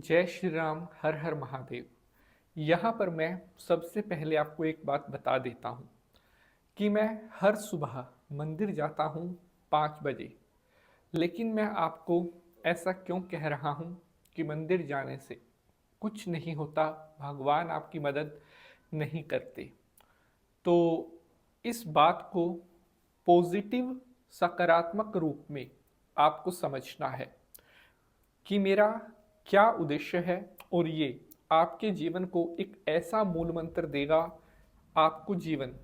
जय श्री राम, हर हर महादेव। यहाँ पर मैं सबसे पहले आपको एक बात बता देता हूँ कि मैं हर सुबह मंदिर जाता हूँ 5 बजे। लेकिन मैं आपको ऐसा क्यों कह रहा हूँ कि मंदिर जाने से कुछ नहीं होता, भगवान आपकी मदद नहीं करते। तो इस बात को पॉजिटिव, सकारात्मक रूप में आपको समझना है कि मेरा क्या उद्देश्य है, और ये आपके जीवन को एक ऐसा मूल मंत्र देगा, आपको जीवन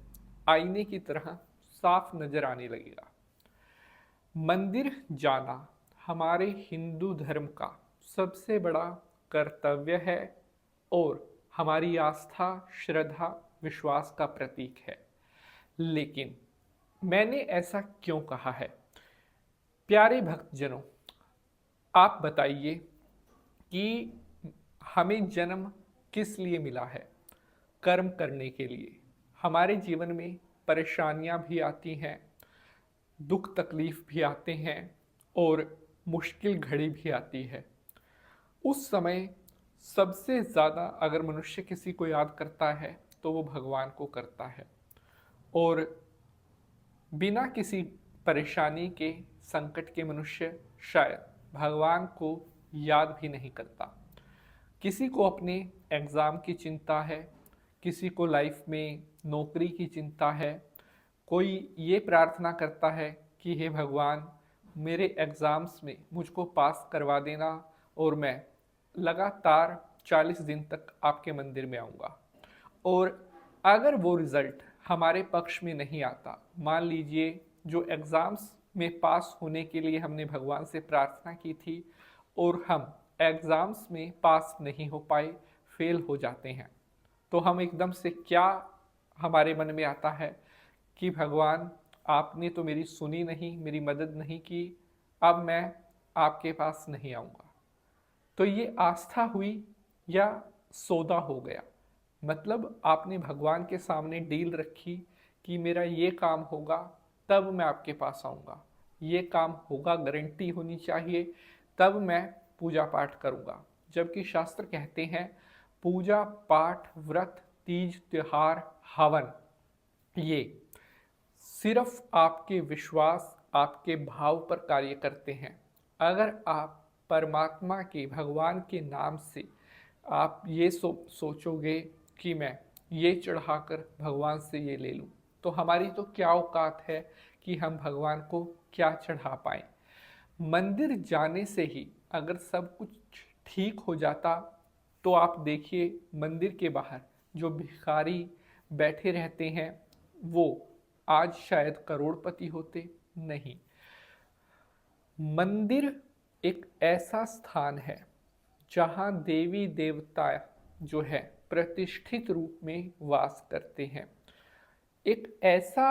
आईने की तरह साफ नजर आने लगेगा। मंदिर जाना हमारे हिंदू धर्म का सबसे बड़ा कर्तव्य है और हमारी आस्था, श्रद्धा, विश्वास का प्रतीक है। लेकिन मैंने ऐसा क्यों कहा है? प्यारे भक्तजनों, आप बताइए कि हमें जन्म किस लिए मिला है? कर्म करने के लिए। हमारे जीवन में परेशानियां भी आती हैं, दुख तकलीफ भी आते हैं और मुश्किल घड़ी भी आती है। उस समय सबसे ज़्यादा अगर मनुष्य किसी को याद करता है तो वो भगवान को करता है, और बिना किसी परेशानी के, संकट के मनुष्य शायद भगवान को याद भी नहीं करता। किसी को अपने एग्ज़ाम की चिंता है, किसी को लाइफ में नौकरी की चिंता है, कोई ये प्रार्थना करता है कि हे भगवान, मेरे एग्ज़ाम्स में मुझको पास करवा देना और मैं लगातार 40 दिन तक आपके मंदिर में आऊँगा। और अगर वो रिज़ल्ट हमारे पक्ष में नहीं आता, मान लीजिए जो एग्ज़ाम्स में पास होने के लिए हमने भगवान से प्रार्थना की थी और हम एग्ज़ाम्स में पास नहीं हो पाए, फेल हो जाते हैं, तो हम एकदम से क्या हमारे मन में आता है कि भगवान, आपने तो मेरी सुनी नहीं, मेरी मदद नहीं की, अब मैं आपके पास नहीं आऊँगा। तो ये आस्था हुई या सौदा हो गया? मतलब आपने भगवान के सामने डील रखी कि मेरा ये काम होगा तब मैं आपके पास आऊँगा, ये काम होगा, गारंटी होनी चाहिए, तब मैं पूजा पाठ करूँगा। जबकि शास्त्र कहते हैं पूजा पाठ, व्रत, तीज, त्योहार, हवन, ये सिर्फ आपके विश्वास, आपके भाव पर कार्य करते हैं। अगर आप परमात्मा के, भगवान के नाम से आप ये सोचोगे कि मैं ये चढ़ाकर भगवान से ये ले लूँ, तो हमारी तो क्या औकात है कि हम भगवान को क्या चढ़ा पाएँ। मंदिर जाने से ही अगर सब कुछ ठीक हो जाता, तो आप देखिए मंदिर के बाहर जो भिखारी बैठे रहते हैं वो आज शायद करोड़पति होते। नहीं, मंदिर एक ऐसा स्थान है जहाँ देवी देवता जो है प्रतिष्ठित रूप में वास करते हैं। एक ऐसा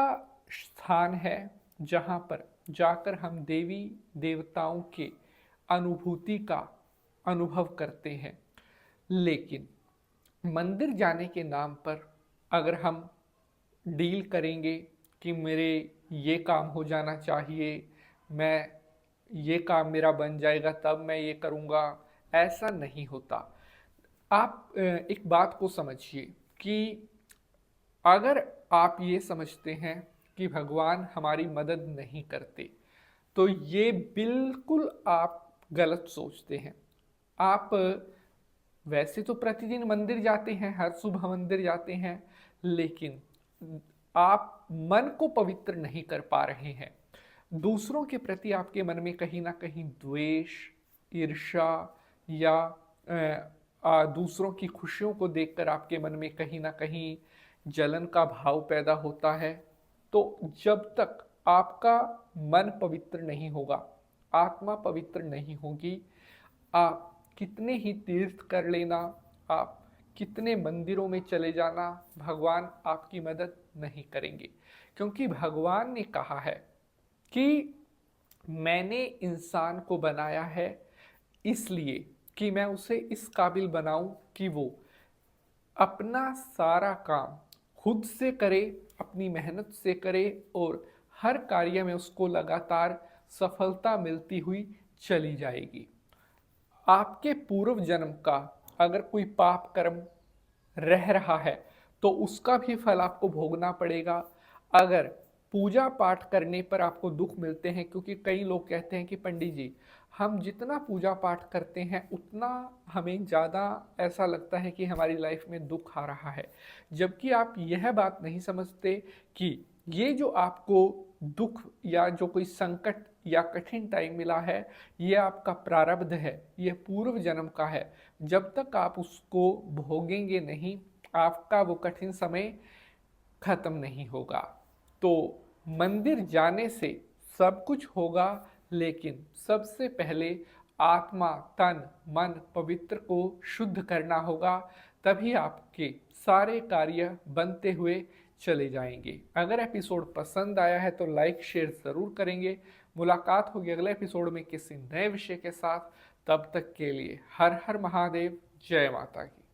स्थान है जहाँ पर जाकर हम देवी देवताओं के अनुभूति का अनुभव करते हैं। लेकिन मंदिर जाने के नाम पर अगर हम डील करेंगे कि मेरे ये काम हो जाना चाहिए, मैं ये काम मेरा बन जाएगा तब मैं ये करूँगा, ऐसा नहीं होता। आप एक बात को समझिए कि अगर आप ये समझते हैं कि भगवान हमारी मदद नहीं करते, तो ये बिल्कुल आप गलत सोचते हैं। आप वैसे तो प्रतिदिन मंदिर जाते हैं, हर सुबह मंदिर जाते हैं, लेकिन आप मन को पवित्र नहीं कर पा रहे हैं। दूसरों के प्रति आपके मन में कहीं ना कहीं द्वेष, ईर्ष्या या दूसरों की खुशियों को देखकर आपके मन में कहीं ना कहीं जलन का भाव पैदा होता है। तो जब तक आपका मन पवित्र नहीं होगा, आत्मा पवित्र नहीं होगी, आप कितने ही तीर्थ कर लेना, आप कितने मंदिरों में चले जाना, भगवान आपकी मदद नहीं करेंगे। क्योंकि भगवान ने कहा है कि मैंने इंसान को बनाया है इसलिए कि मैं उसे इस काबिल बनाऊं कि वो अपना सारा काम खुद से करे, अपनी मेहनत से करे और हर कार्य में उसको लगातार सफलता मिलती हुई चली जाएगी। आपके पूर्व जन्म का अगर कोई पाप कर्म रह रहा है तो उसका भी फल आपको भोगना पड़ेगा। अगर पूजा पाठ करने पर आपको दुख मिलते हैं, क्योंकि कई लोग कहते हैं कि पंडित जी हम जितना पूजा पाठ करते हैं उतना हमें ज़्यादा ऐसा लगता है कि हमारी लाइफ में दुख आ रहा है, जबकि आप यह बात नहीं समझते कि ये जो आपको दुख या जो कोई संकट या कठिन टाइम मिला है, ये आपका प्रारब्ध है, ये पूर्व जन्म का है। जब तक आप उसको भोगेंगे नहीं, आपका वो कठिन समय खत्म नहीं होगा। तो मंदिर जाने से सब कुछ होगा, लेकिन सबसे पहले आत्मा, तन, मन पवित्र को शुद्ध करना होगा, तभी आपके सारे कार्य बनते हुए चले जाएंगे। अगर एपिसोड पसंद आया है तो लाइक शेयर ज़रूर करेंगे। मुलाकात होगी अगले एपिसोड में किसी नए विषय के साथ। तब तक के लिए हर हर महादेव, जय माता की।